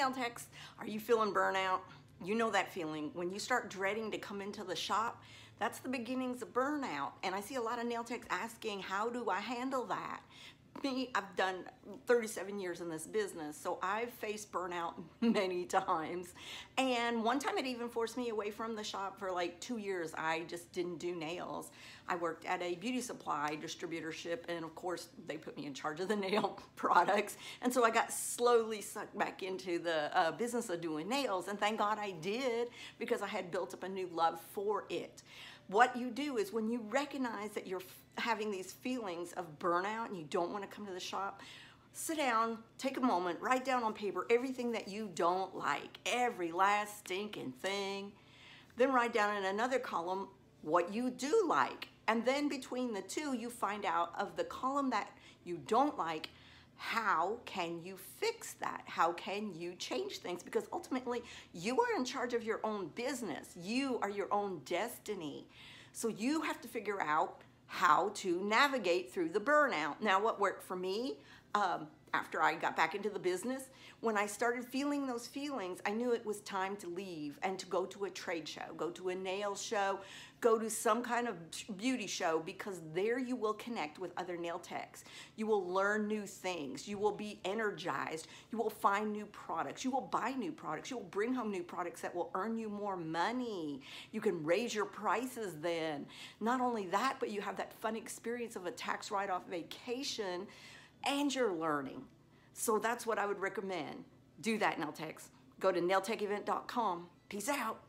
nail techs, are you feeling burnout? You know that feeling. When you start dreading to come into the shop, that's the beginnings of burnout. And I see a lot of nail techs asking, how do I handle that? Me, I've done 37 years in this business, so I've faced burnout many times. And one time it even forced me away from the shop for like 2 years. I just didn't do nails. I worked at a beauty supply distributorship, and of course they put me in charge of the nail products. And so I got slowly sucked back into the business of doing nails, and thank God I did, because I had built up a new love for it. What you do is when you recognize that you're having these feelings of burnout and you don't want to come to the shop, sit down, take a moment, write down on paper everything that you don't like, every last stinking thing. Then write down in another column what you do like. And then between the two, you find out of the column that you don't like, how can you fix that? How can you change things? Because ultimately, you are in charge of your own business. You are your own destiny. So you have to figure out how to navigate through the burnout. Now, what worked for me, after I got back into the business, when I started feeling those feelings, I knew it was time to leave and to go to a trade show, go to a nail show, go to some kind of beauty show, because there you will connect with other nail techs. You will learn new things. You will be energized. You will find new products. You will buy new products. You will bring home new products that will earn you more money. You can raise your prices then. Not only that, but you have that fun experience of a tax write-off vacation, and you're learning. So that's what I would recommend. Do that, nail techs. Go to nailtechevent.com. Peace out.